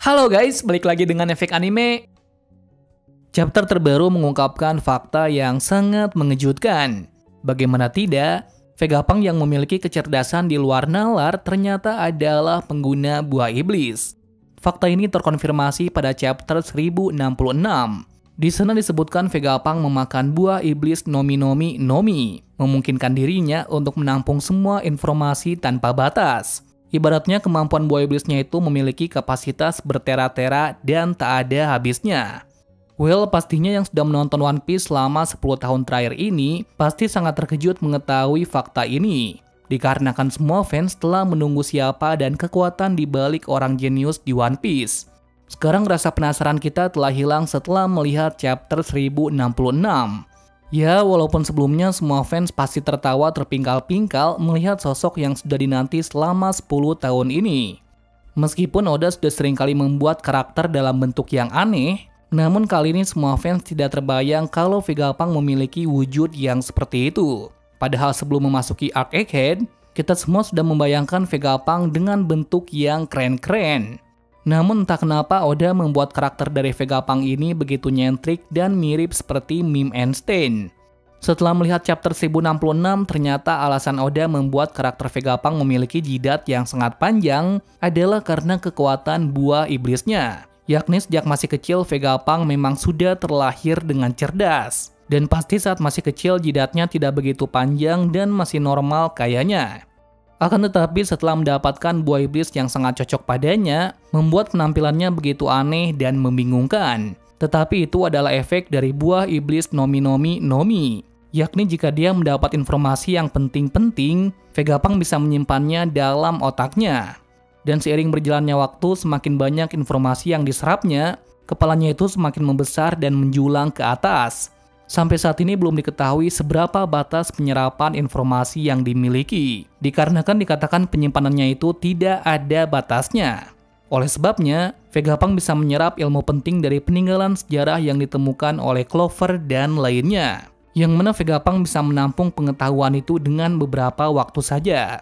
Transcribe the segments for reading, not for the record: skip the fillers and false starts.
Halo guys, balik lagi dengan Efek Anime. Chapter terbaru mengungkapkan fakta yang sangat mengejutkan. Bagaimana tidak, Vegapunk yang memiliki kecerdasan di luar nalar ternyata adalah pengguna buah iblis. Fakta ini terkonfirmasi pada chapter 1066. Di sana disebutkan Vegapunk memakan buah iblis Nomi Nomi Nomi, memungkinkan dirinya untuk menampung semua informasi tanpa batas. Ibaratnya kemampuan buah iblisnya itu memiliki kapasitas bertera-tera dan tak ada habisnya. Well, pastinya yang sudah menonton One Piece selama 10 tahun terakhir ini pasti sangat terkejut mengetahui fakta ini. Dikarenakan semua fans telah menunggu siapa dan kekuatan di balik orang jenius di One Piece. Sekarang rasa penasaran kita telah hilang setelah melihat chapter 1066. Ya, walaupun sebelumnya semua fans pasti tertawa terpingkal-pingkal melihat sosok yang sudah dinanti selama 10 tahun ini. Meskipun Oda sudah seringkali membuat karakter dalam bentuk yang aneh, namun kali ini semua fans tidak terbayang kalau Vegapunk memiliki wujud yang seperti itu. Padahal sebelum memasuki arc Egghead, kita semua sudah membayangkan Vegapunk dengan bentuk yang keren-keren. Namun entah kenapa Oda membuat karakter dari Vegapunk ini begitu nyentrik dan mirip seperti meme Einstein. Setelah melihat chapter 1066, ternyata alasan Oda membuat karakter Vegapunk memiliki jidat yang sangat panjang adalah karena kekuatan buah iblisnya. Yakni sejak masih kecil Vegapunk memang sudah terlahir dengan cerdas. Dan pasti saat masih kecil jidatnya tidak begitu panjang dan masih normal kayaknya. Akan tetapi setelah mendapatkan buah iblis yang sangat cocok padanya, membuat penampilannya begitu aneh dan membingungkan. Tetapi itu adalah efek dari buah iblis Nomi Nomi Nomi. Yakni jika dia mendapat informasi yang penting-penting, Vegapunk bisa menyimpannya dalam otaknya. Dan seiring berjalannya waktu, semakin banyak informasi yang diserapnya, kepalanya itu semakin membesar dan menjulang ke atas. Sampai saat ini belum diketahui seberapa batas penyerapan informasi yang dimiliki, dikarenakan dikatakan penyimpanannya itu tidak ada batasnya. Oleh sebabnya, Vegapunk bisa menyerap ilmu penting dari peninggalan sejarah yang ditemukan oleh Clover dan lainnya, yang mana Vegapunk bisa menampung pengetahuan itu dengan beberapa waktu saja.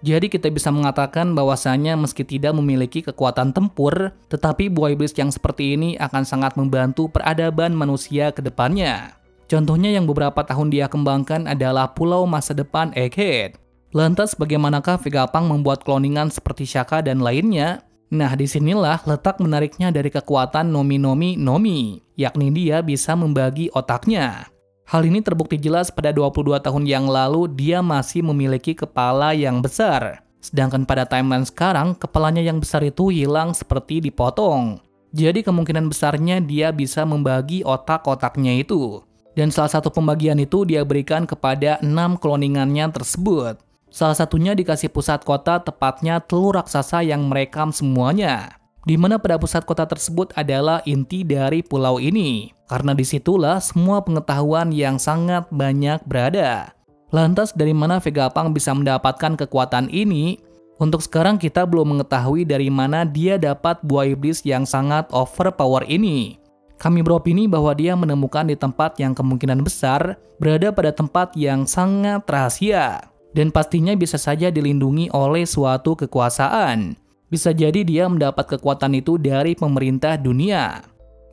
Jadi kita bisa mengatakan bahwasanya meski tidak memiliki kekuatan tempur, tetapi buah iblis yang seperti ini akan sangat membantu peradaban manusia ke depannya. Contohnya yang beberapa tahun dia kembangkan adalah pulau masa depan Egghead. Lantas bagaimanakah Vegapunk membuat kloningan seperti Shaka dan lainnya? Nah, disinilah letak menariknya dari kekuatan Nomi Nomi Nomi, yakni dia bisa membagi otaknya. Hal ini terbukti jelas pada 22 tahun yang lalu dia masih memiliki kepala yang besar. Sedangkan pada timeline sekarang, kepalanya yang besar itu hilang seperti dipotong. Jadi kemungkinan besarnya dia bisa membagi otak-otaknya itu. Dan salah satu pembagian itu dia berikan kepada 6 kloningannya tersebut. Salah satunya dikasih pusat kota, tepatnya telur raksasa yang merekam semuanya. Di mana pada pusat kota tersebut adalah inti dari pulau ini. Karena disitulah semua pengetahuan yang sangat banyak berada. Lantas dari mana Vegapunk bisa mendapatkan kekuatan ini? Untuk sekarang kita belum mengetahui dari mana dia dapat buah iblis yang sangat overpower ini. Kami beropini bahwa dia menemukan di tempat yang kemungkinan besar berada pada tempat yang sangat rahasia. Dan pastinya bisa saja dilindungi oleh suatu kekuasaan. Bisa jadi dia mendapat kekuatan itu dari pemerintah dunia.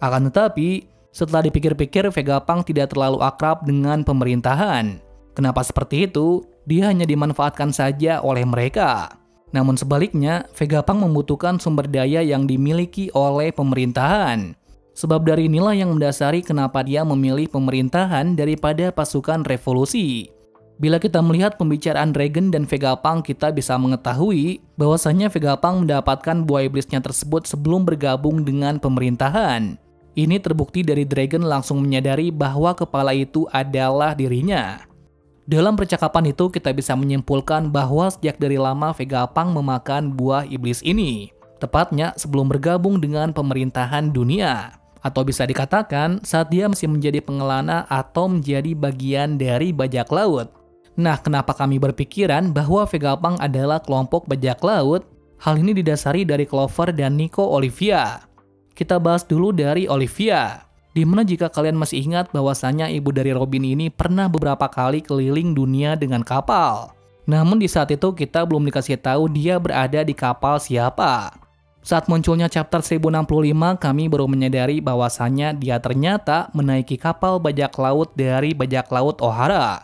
Akan tetapi, setelah dipikir-pikir Vegapunk tidak terlalu akrab dengan pemerintahan. Kenapa seperti itu? Dia hanya dimanfaatkan saja oleh mereka. Namun sebaliknya, Vegapunk membutuhkan sumber daya yang dimiliki oleh pemerintahan. Sebab dari inilah yang mendasari kenapa dia memilih pemerintahan daripada pasukan revolusi. Bila kita melihat pembicaraan Dragon dan Vegapunk, kita bisa mengetahui bahwasannya Vegapunk mendapatkan buah iblisnya tersebut sebelum bergabung dengan pemerintahan. Ini terbukti dari Dragon langsung menyadari bahwa kepala itu adalah dirinya. Dalam percakapan itu kita bisa menyimpulkan bahwa sejak dari lama Vegapunk memakan buah iblis ini. Tepatnya sebelum bergabung dengan pemerintahan dunia. Atau bisa dikatakan saat dia masih menjadi pengelana atau menjadi bagian dari bajak laut. Nah, kenapa kami berpikiran bahwa Vegapunk adalah kelompok bajak laut? Hal ini didasari dari Clover dan Nico Olivia. Kita bahas dulu dari Olivia. Dimana jika kalian masih ingat bahwasanya ibu dari Robin ini pernah beberapa kali keliling dunia dengan kapal. Namun di saat itu kita belum dikasih tahu dia berada di kapal siapa. Saat munculnya chapter 1065, kami baru menyadari bahwasannya dia ternyata menaiki kapal bajak laut dari bajak laut Ohara.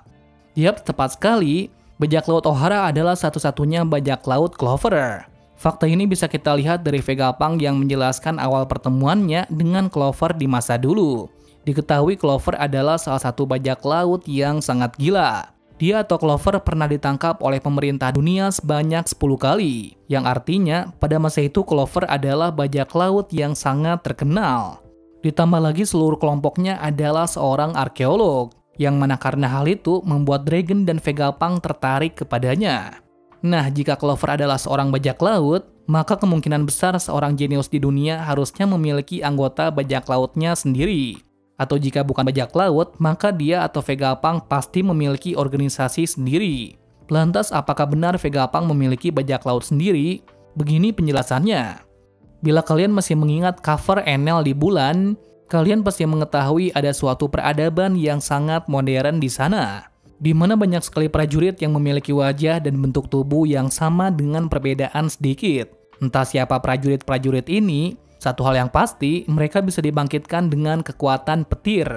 Yap, tepat sekali, bajak laut Ohara adalah satu-satunya bajak laut Clover. Fakta ini bisa kita lihat dari Vegapunk yang menjelaskan awal pertemuannya dengan Clover di masa dulu. Diketahui Clover adalah salah satu bajak laut yang sangat gila. Dia atau Clover pernah ditangkap oleh pemerintah dunia sebanyak 10 kali. Yang artinya, pada masa itu Clover adalah bajak laut yang sangat terkenal. Ditambah lagi seluruh kelompoknya adalah seorang arkeolog. Yang mana karena hal itu membuat Dragon dan Vegapunk tertarik kepadanya. Nah, jika Clover adalah seorang bajak laut, maka kemungkinan besar seorang jenius di dunia harusnya memiliki anggota bajak lautnya sendiri. Atau jika bukan bajak laut, maka dia atau Vegapunk pasti memiliki organisasi sendiri. Lantas, apakah benar Vegapunk memiliki bajak laut sendiri? Begini penjelasannya. Bila kalian masih mengingat cover Enel di bulan, kalian pasti mengetahui ada suatu peradaban yang sangat modern di sana. Di mana banyak sekali prajurit yang memiliki wajah dan bentuk tubuh yang sama dengan perbedaan sedikit. Entah siapa prajurit-prajurit ini, satu hal yang pasti, mereka bisa dibangkitkan dengan kekuatan petir.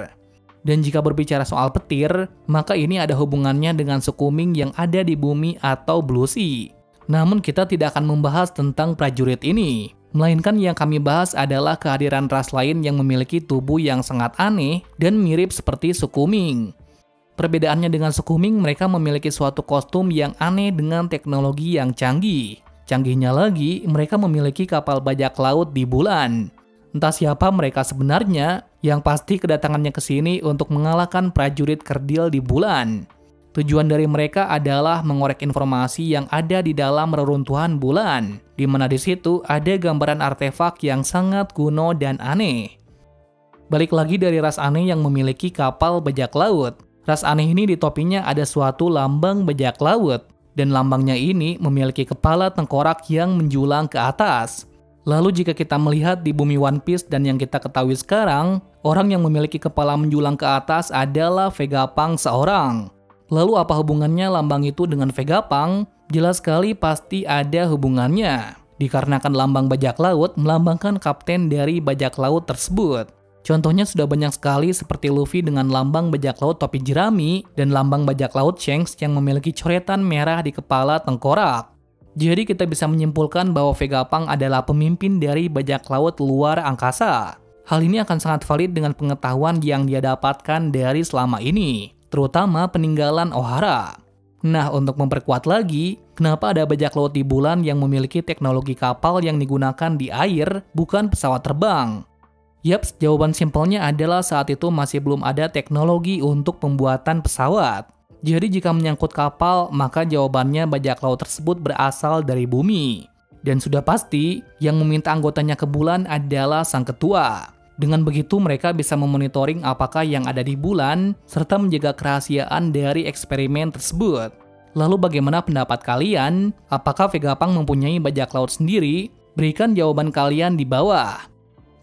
Dan jika berbicara soal petir, maka ini ada hubungannya dengan suku Ming yang ada di bumi atau Blue Sea. Namun kita tidak akan membahas tentang prajurit ini. Melainkan yang kami bahas adalah kehadiran ras lain yang memiliki tubuh yang sangat aneh dan mirip seperti suku Ming. Perbedaannya dengan suku Ming, mereka memiliki suatu kostum yang aneh dengan teknologi yang canggih. Canggihnya lagi, mereka memiliki kapal bajak laut di bulan. Entah siapa mereka sebenarnya, yang pasti kedatangannya ke sini untuk mengalahkan prajurit kerdil di bulan. Tujuan dari mereka adalah mengorek informasi yang ada di dalam reruntuhan bulan, di mana di situ ada gambaran artefak yang sangat kuno dan aneh. Balik lagi dari ras aneh yang memiliki kapal bajak laut. Ras aneh ini di topinya ada suatu lambang bajak laut. Dan lambangnya ini memiliki kepala tengkorak yang menjulang ke atas. Lalu jika kita melihat di bumi One Piece dan yang kita ketahui sekarang, orang yang memiliki kepala menjulang ke atas adalah Vegapunk seorang. Lalu apa hubungannya lambang itu dengan Vegapunk? Jelas sekali pasti ada hubungannya. Dikarenakan lambang bajak laut melambangkan kapten dari bajak laut tersebut. Contohnya sudah banyak sekali seperti Luffy dengan lambang bajak laut topi jerami dan lambang bajak laut Shanks yang memiliki coretan merah di kepala tengkorak. Jadi kita bisa menyimpulkan bahwa Vegapunk adalah pemimpin dari bajak laut luar angkasa. Hal ini akan sangat valid dengan pengetahuan yang dia dapatkan dari selama ini, terutama peninggalan Ohara. Nah, untuk memperkuat lagi, kenapa ada bajak laut di bulan yang memiliki teknologi kapal yang digunakan di air, bukan pesawat terbang? Yaps, jawaban simpelnya adalah saat itu masih belum ada teknologi untuk pembuatan pesawat. Jadi jika menyangkut kapal, maka jawabannya bajak laut tersebut berasal dari bumi. Dan sudah pasti, yang meminta anggotanya ke bulan adalah sang ketua. Dengan begitu mereka bisa memonitoring apakah yang ada di bulan, serta menjaga kerahasiaan dari eksperimen tersebut. Lalu bagaimana pendapat kalian? Apakah Vegapunk mempunyai bajak laut sendiri? Berikan jawaban kalian di bawah.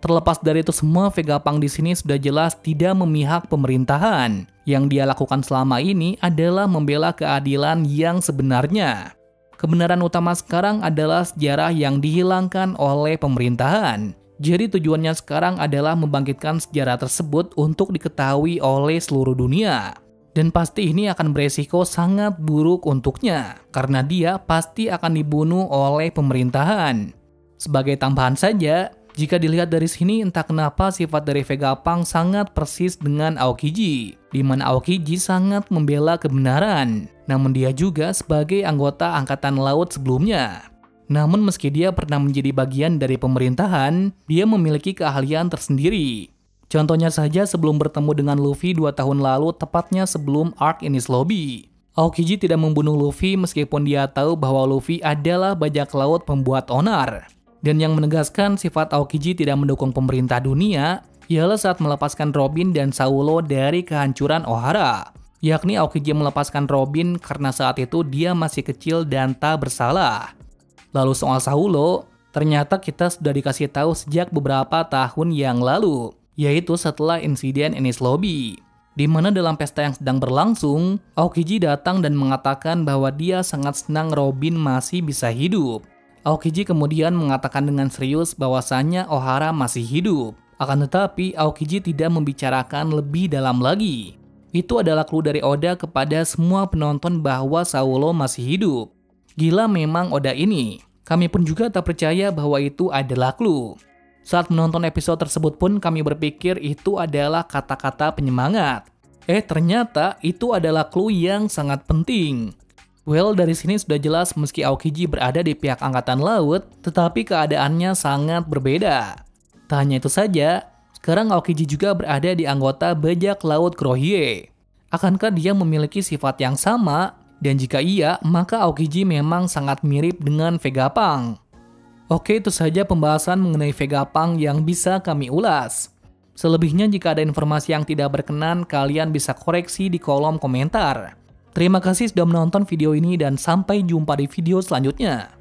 Terlepas dari itu semua, Vegapunk di sini sudah jelas tidak memihak pemerintahan. Yang dia lakukan selama ini adalah membela keadilan yang sebenarnya. Kebenaran utama sekarang adalah sejarah yang dihilangkan oleh pemerintahan. Jadi tujuannya sekarang adalah membangkitkan sejarah tersebut untuk diketahui oleh seluruh dunia. Dan pasti ini akan beresiko sangat buruk untuknya, karena dia pasti akan dibunuh oleh pemerintahan. Sebagai tambahan saja, jika dilihat dari sini, entah kenapa sifat dari Vegapunk sangat persis dengan Aokiji, di mana Aokiji sangat membela kebenaran, namun dia juga sebagai anggota Angkatan Laut sebelumnya. Namun meski dia pernah menjadi bagian dari pemerintahan, dia memiliki keahlian tersendiri. Contohnya saja sebelum bertemu dengan Luffy 2 tahun lalu, tepatnya sebelum arc Enies Lobby. Aokiji tidak membunuh Luffy meskipun dia tahu bahwa Luffy adalah bajak laut pembuat onar. Dan yang menegaskan sifat Aokiji tidak mendukung pemerintah dunia ialah saat melepaskan Robin dan Saulo dari kehancuran Ohara. Yakni Aokiji melepaskan Robin karena saat itu dia masih kecil dan tak bersalah. Lalu soal Saulo, ternyata kita sudah dikasih tahu sejak beberapa tahun yang lalu, yaitu setelah insiden Enies Lobby. Di mana dalam pesta yang sedang berlangsung, Aokiji datang dan mengatakan bahwa dia sangat senang Robin masih bisa hidup. Aokiji kemudian mengatakan dengan serius bahwasannya Ohara masih hidup. Akan tetapi, Aokiji tidak membicarakan lebih dalam lagi. Itu adalah clue dari Oda kepada semua penonton bahwa Saulo masih hidup. Gila memang Oda ini. Kami pun juga tak percaya bahwa itu adalah clue. Saat menonton episode tersebut pun kami berpikir itu adalah kata-kata penyemangat. Ternyata itu adalah clue yang sangat penting. Well, dari sini sudah jelas meski Aokiji berada di pihak Angkatan Laut, tetapi keadaannya sangat berbeda. Tak hanya itu saja, sekarang Aokiji juga berada di anggota bajak laut Kurohyue. Akankah dia memiliki sifat yang sama? Dan jika iya, maka Aokiji memang sangat mirip dengan Vegapunk. Oke, itu saja pembahasan mengenai Vegapunk yang bisa kami ulas. Selebihnya jika ada informasi yang tidak berkenan, kalian bisa koreksi di kolom komentar. Terima kasih sudah menonton video ini dan sampai jumpa di video selanjutnya.